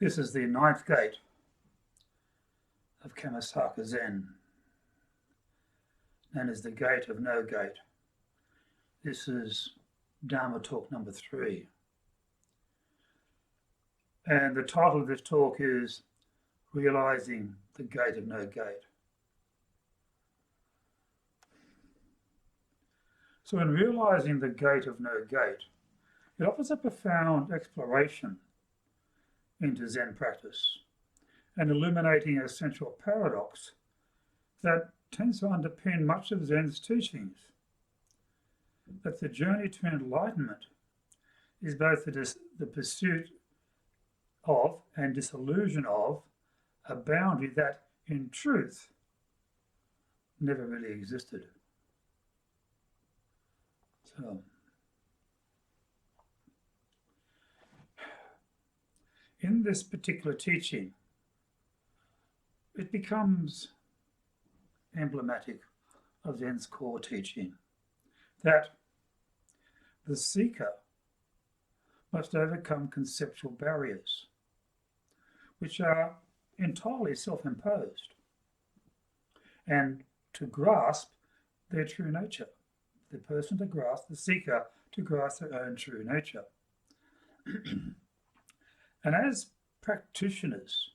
This is the ninth gate of Kammasaka Zen, known as the gate of no gate. This is Dharma talk number 3. And the title of this talk is Realizing the Gate of No Gate. So in realizing the gate of no gate, it offers a profound exploration into Zen practice and illuminating a central paradox that tends to underpin much of Zen's teachings, that the journey to enlightenment is both the pursuit of and disillusion of a boundary that, in truth, never really existed. So, in this particular teaching, it becomes emblematic of Zen's core teaching that the seeker must overcome conceptual barriers, which are entirely self-imposed, and to grasp their true nature. The person to grasp, the seeker to grasp their own true nature. And as practitioners,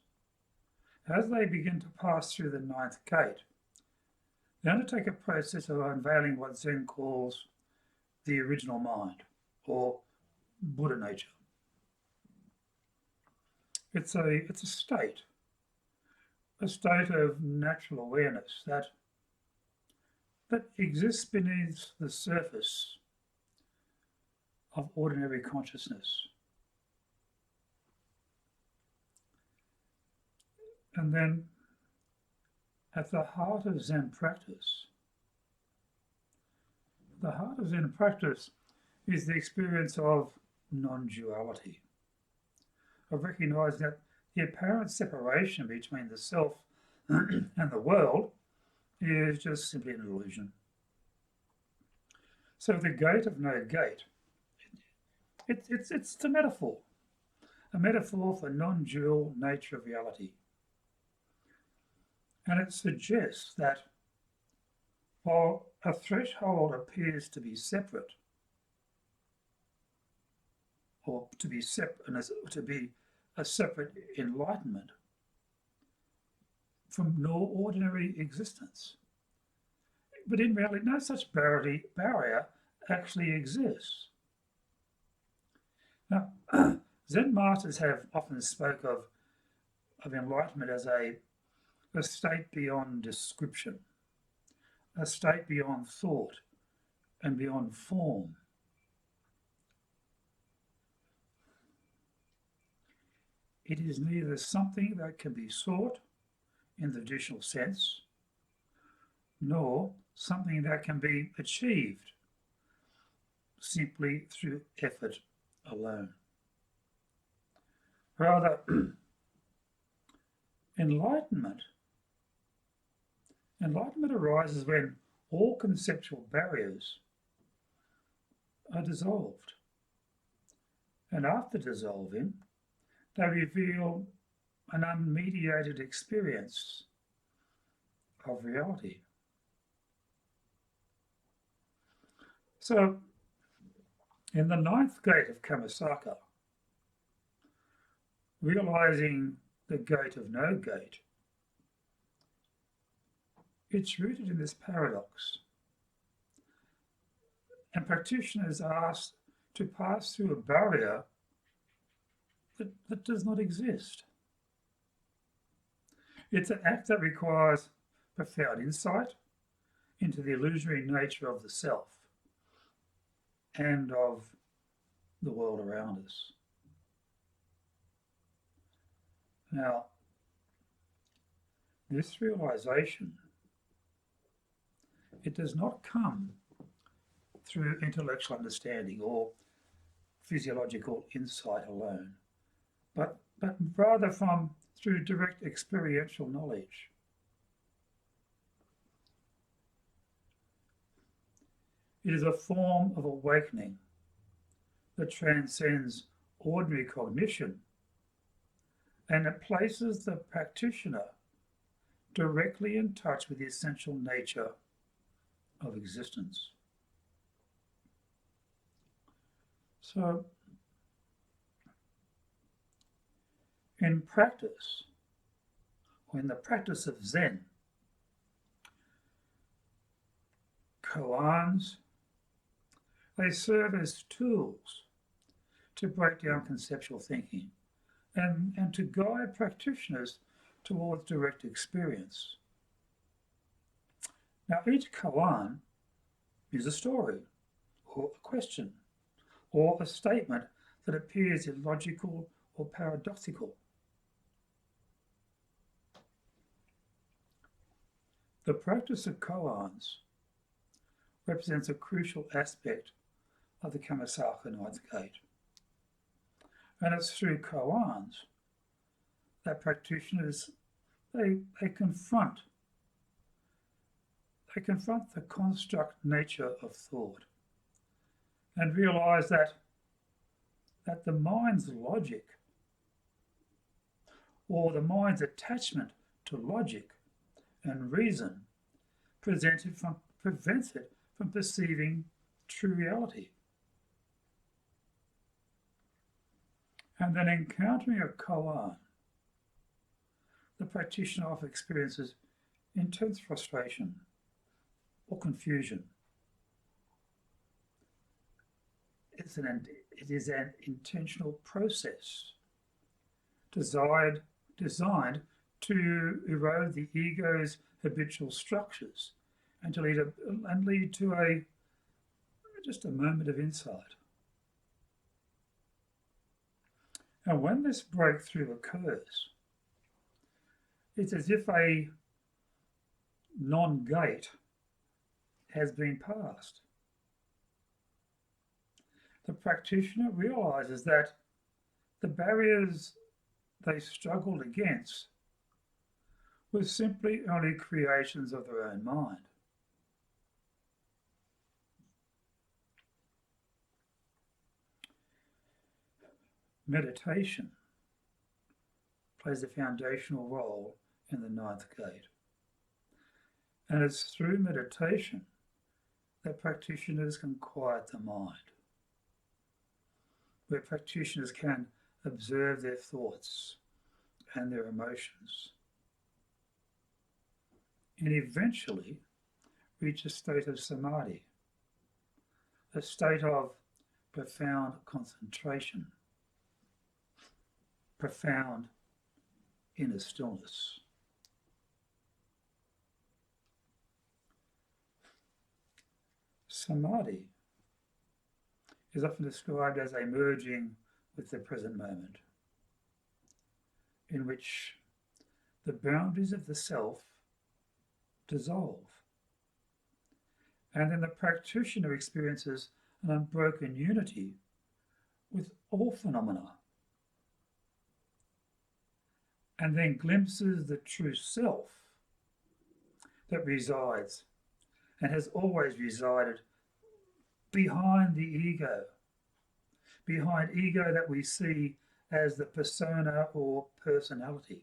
as they begin to pass through the ninth gate, they undertake a process of unveiling what Zen calls the original mind, or Buddha nature. It's a state of natural awareness that exists beneath the surface of ordinary consciousness. And then at the heart of Zen practice, is the experience of non-duality, of recognizing that the apparent separation between the self and the world is just simply an illusion. So the gate of no gate, it's a metaphor for non-dual nature of reality. And it suggests that while a threshold appears to be separate, or to be a separate enlightenment from no ordinary existence, but in reality, no such barrier actually exists. Now, Zen masters have often spoke of enlightenment as a state beyond description, a state beyond thought and beyond form. It is neither something that can be sought in the traditional sense, nor something that can be achieved simply through effort alone. Rather, enlightenment arises when all conceptual barriers are dissolved. And after dissolving, they reveal an unmediated experience of reality. So, in the ninth gate of Kammasaka, realizing the gate of no gate, it's rooted in this paradox. And practitioners are asked to pass through a barrier that does not exist. It's an act that requires profound insight into the illusory nature of the self and of the world around us. Now, this realization, it does not come through intellectual understanding or physiological insight alone, but rather through direct experiential knowledge. It is a form of awakening that transcends ordinary cognition and it places the practitioner directly in touch with the essential nature of existence. So, in practice, or in the practice of Zen, koans, they serve as tools to break down conceptual thinking and to guide practitioners towards direct experience. Now, each koan is a story, or a question, or a statement that appears illogical or paradoxical. The practice of koans represents a crucial aspect of the Kammasaka Ninth Gate. And it's through koans that practitioners they confront the construct nature of thought and realize that the mind's logic or the mind's attachment to logic and reason prevents it from perceiving true reality. And then encountering a koan, the practitioner often experiences intense frustration or confusion. It is an intentional process designed to erode the ego's habitual structures and to lead to just a moment of insight. And when this breakthrough occurs, it's as if a non-gate has been passed. The practitioner realizes that the barriers they struggled against were simply only creations of their own mind. Meditation plays a foundational role in the ninth gate. And it's through meditation that practitioners can quiet the mind, where practitioners can observe their thoughts and their emotions, and eventually reach a state of samadhi, a state of profound concentration, profound inner stillness. Samadhi is often described as a merging with the present moment, in which the boundaries of the self dissolve, and then the practitioner experiences an unbroken unity with all phenomena, and then glimpses the true self that resides and has always resided behind the ego, behind ego that we see as the persona or personality.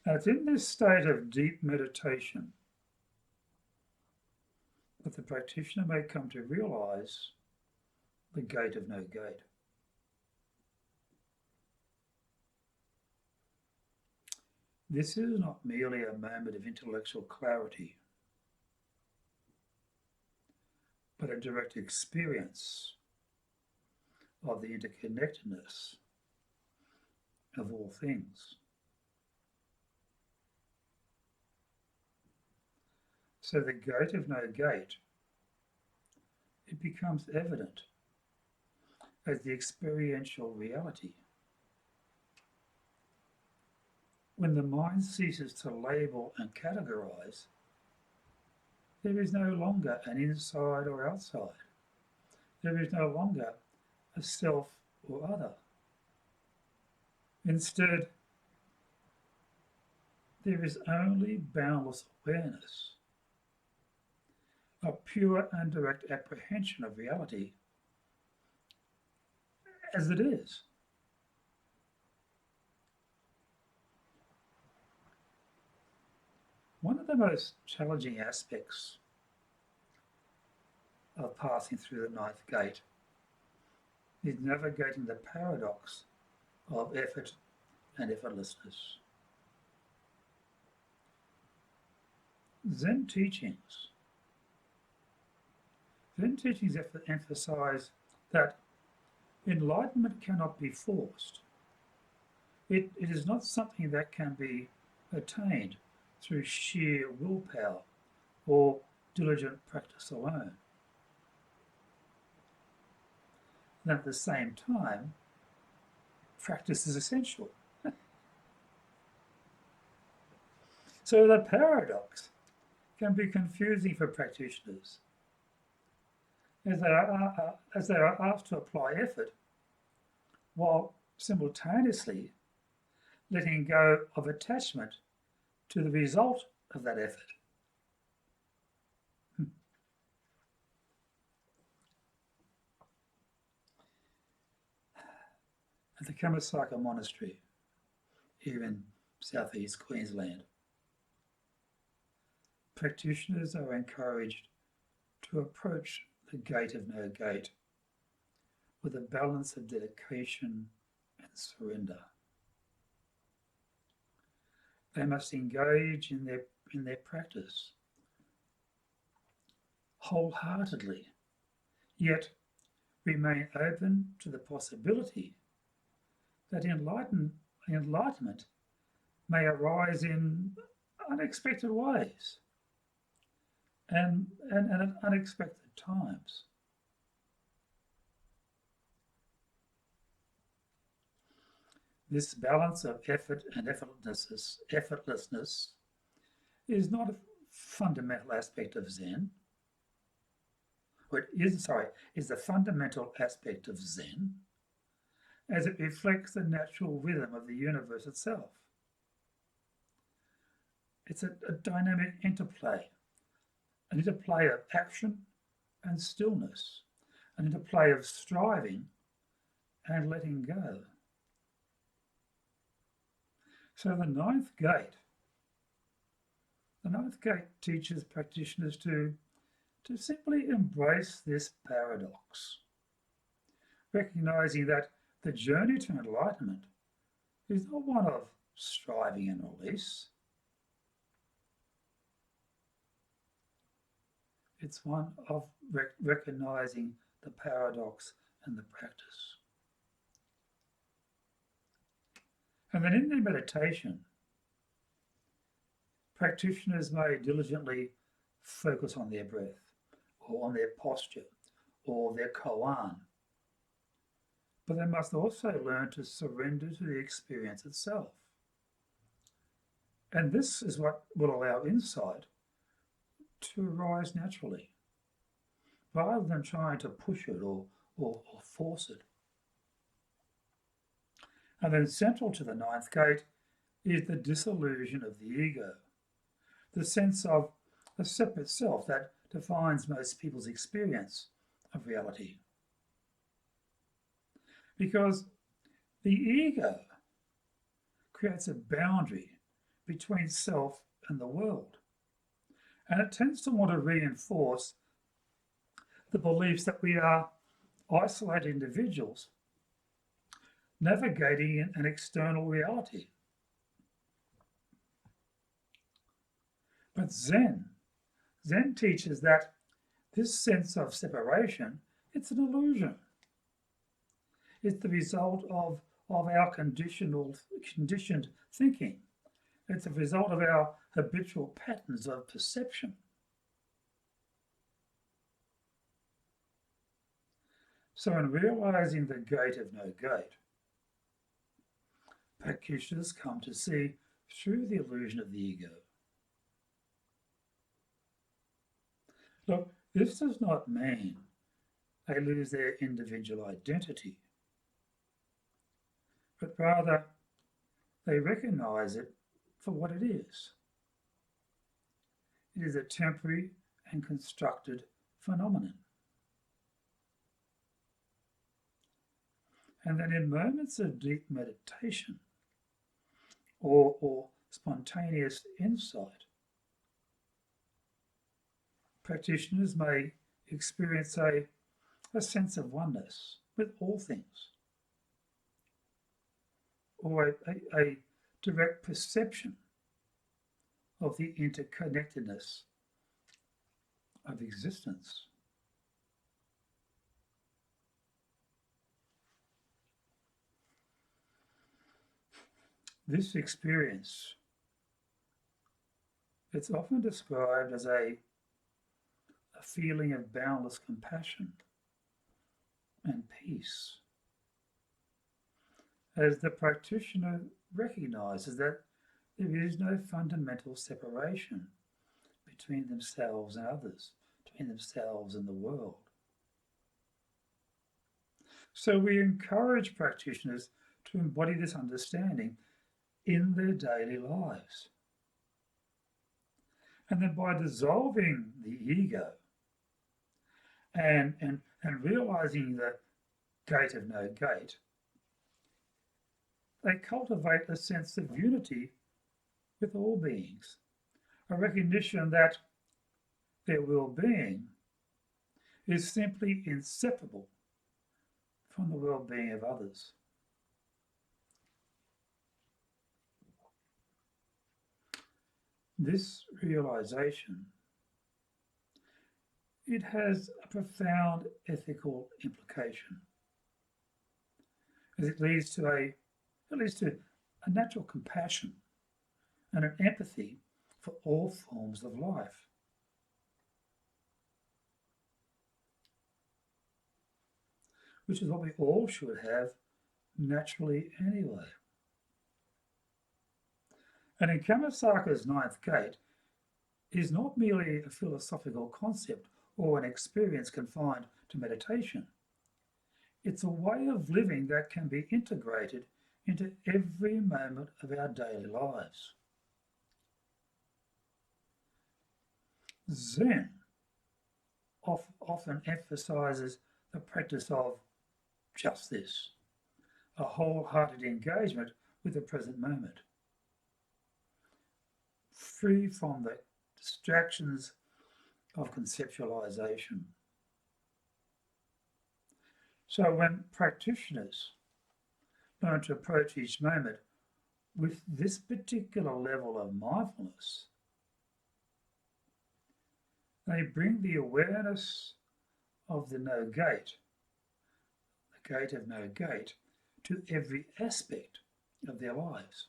And it's in this state of deep meditation that the practitioner may come to realize the gate of no gate. This is not merely a moment of intellectual clarity, but a direct experience of the interconnectedness of all things. So the gate of no gate, it becomes evident as the experiential reality. When the mind ceases to label and categorize, there is no longer an inside or outside. There is no longer a self or other. Instead, there is only boundless awareness, a pure and direct apprehension of reality as it is, One of the most challenging aspects of passing through the ninth gate is navigating the paradox of effort and effortlessness. Zen teachings. Zen teachings emphasize that enlightenment cannot be forced. It is not something that can be attained through sheer willpower or diligent practice alone. And at the same time, practice is essential. So the paradox can be confusing for practitioners as they are asked to apply effort while simultaneously letting go of attachment to the result of that effort. At the Kamasaka Monastery, here in southeast Queensland, practitioners are encouraged to approach the gate of no gate with a balance of dedication and surrender. They must engage in their practice wholeheartedly, yet remain open to the possibility that enlightenment may arise in unexpected ways and at unexpected times. This balance of effort and effortlessness is not a fundamental aspect of Zen. Or is the fundamental aspect of Zen, as it reflects the natural rhythm of the universe itself. It's a dynamic interplay, an interplay of action and stillness, an interplay of striving and letting go. So the ninth gate teaches practitioners to simply embrace this paradox, recognizing that the journey to enlightenment is not one of striving and release. It's one of recognizing the paradox and the practice. And then in their meditation, practitioners may diligently focus on their breath, or on their posture, or their koan. But they must also learn to surrender to the experience itself. And this is what will allow insight to arise naturally, rather than trying to push it or force it. And then central to the ninth gate is the disillusion of the ego, the sense of a separate self that defines most people's experience of reality. Because the ego creates a boundary between self and the world. And it tends to want to reinforce the beliefs that we are isolated individuals navigating an external reality. But Zen teaches that this sense of separation, it's an illusion. It's the result of our conditioned thinking. It's a result of our habitual patterns of perception. So in realizing the gate of no gate, practitioners come to see through the illusion of the ego. Look, this does not mean they lose their individual identity, but rather they recognize it for what it is. It is a temporary and constructed phenomenon. And then in moments of deep meditation or spontaneous insight, practitioners may experience a sense of oneness with all things, or a direct perception of the interconnectedness of existence. This experience, it's often described as a feeling of boundless compassion and peace, as the practitioner recognizes that there is no fundamental separation between themselves and others, between themselves and the world. So we encourage practitioners to embody this understanding in their daily lives. And then by dissolving the ego and realizing the gate of no gate, they cultivate a sense of unity with all beings, a recognition that their well-being is simply inseparable from the well-being of others. This realization, it has a profound ethical implication, as it leads to a natural compassion and an empathy for all forms of life. Which is what we all should have naturally anyway. And in Kamasaka's ninth gate is not merely a philosophical concept or an experience confined to meditation. It's a way of living that can be integrated into every moment of our daily lives. Zen often emphasizes the practice of just this, a wholehearted engagement with the present moment, free from the distractions of conceptualization. So when practitioners learn to approach each moment with this particular level of mindfulness, they bring the awareness of the no gate, the gate of no gate, to every aspect of their lives.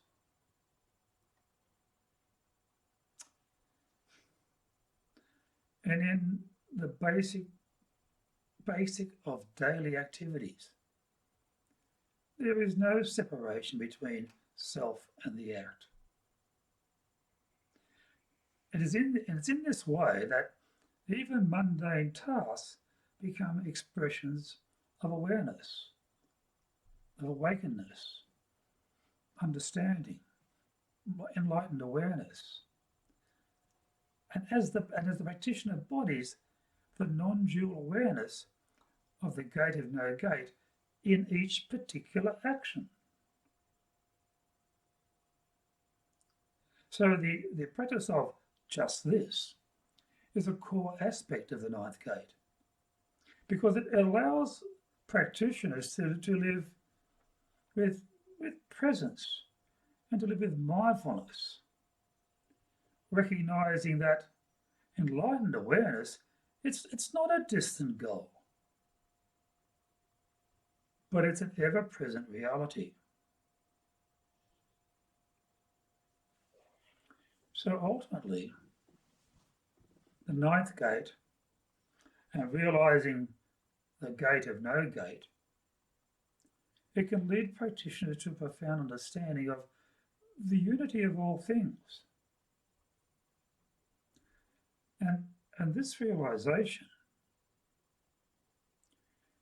And in the basic of daily activities, there is no separation between self and the act. It's in this way that even mundane tasks become expressions of awareness, of awakeness, understanding, enlightened awareness. And as the practitioner embodies the non-dual awareness of the gate of no gate in each particular action. So the practice of just this is a core aspect of the ninth gate, because it allows practitioners to live with presence and to live with mindfulness, recognizing that enlightened awareness, it's not a distant goal, but it's an ever-present reality. So ultimately, the ninth gate, and realizing the gate of no gate, it can lead practitioners to a profound understanding of the unity of all things. And this realization,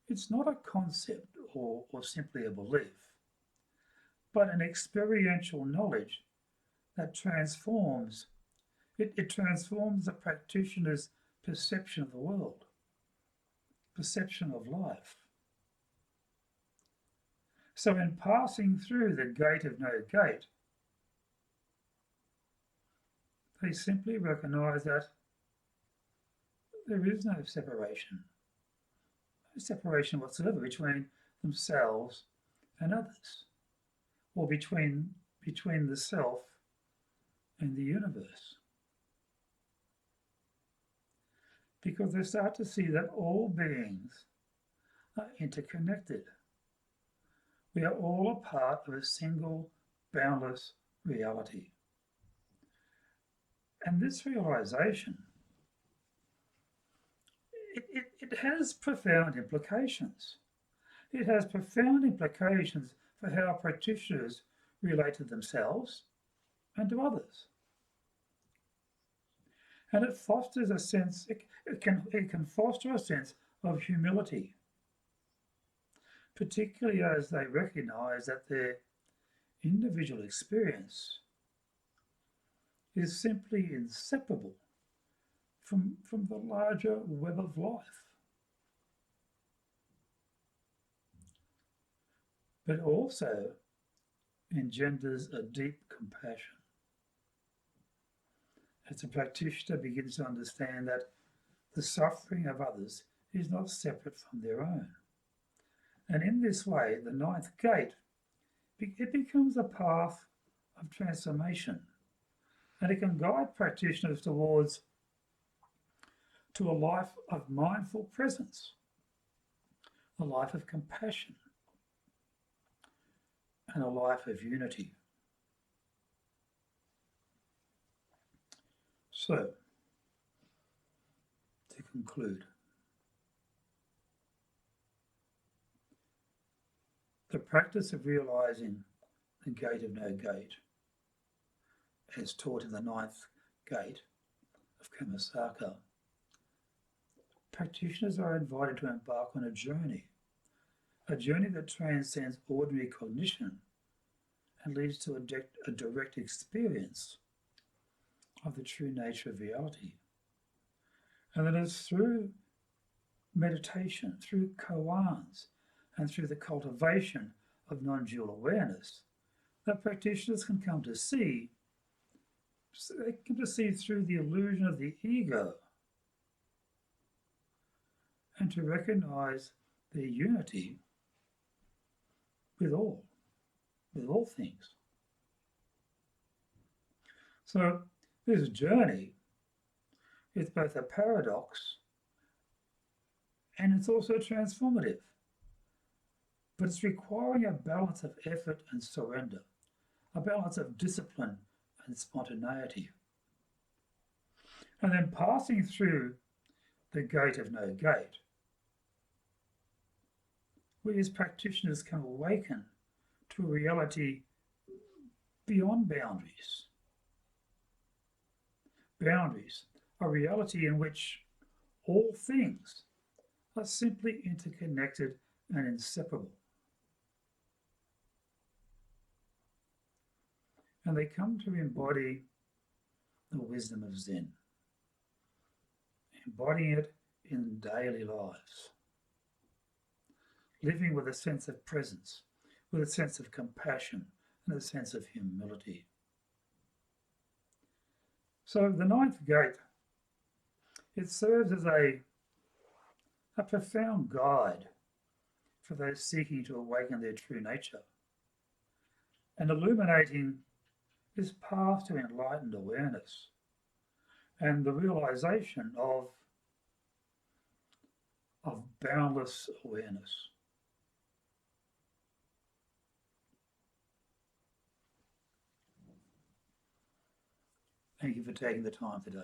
it's not a concept or simply a belief, but an experiential knowledge that transforms. It transforms the practitioner's perception of the world, perception of life. So in passing through the gate of no gate, they simply recognize that there is no separation whatsoever between themselves and others, or between the self and the universe. Because they start to see that all beings are interconnected. We are all a part of a single, boundless reality. And this realization, it has profound implications. It has profound implications for how practitioners relate to themselves and to others. And it fosters a sense, it can foster a sense of humility, particularly as they recognize that their individual experience is simply inseparable from the larger web of life. But also engenders a deep compassion. As a practitioner begins to understand that the suffering of others is not separate from their own. And in this way, the ninth gate, it becomes a path of transformation. And it can guide practitioners towards a life of mindful presence, a life of compassion, and a life of unity. So, to conclude, the practice of realizing the gate of no gate, as taught in the ninth gate of Kamasaka, practitioners are invited to embark on a journey that transcends ordinary cognition and leads to a direct experience of the true nature of reality. And that is through meditation, through koans, and through the cultivation of non-dual awareness that practitioners can come to see. They come to see through the illusion of the ego and to recognize their unity with all things. So this journey is both a paradox and it's also transformative. But it's requiring a balance of effort and surrender, a balance of discipline and spontaneity. And then passing through the gate of no gate, we as practitioners can awaken to a reality beyond boundaries. Boundaries, a reality in which all things are simply interconnected and inseparable. And they come to embody the wisdom of Zen, embodying it in daily lives, living with a sense of presence, with a sense of compassion and a sense of humility. So the ninth gate, it serves as a profound guide for those seeking to awaken their true nature and illuminating this path to enlightened awareness and the realization of boundless awareness. Thank you for taking the time today.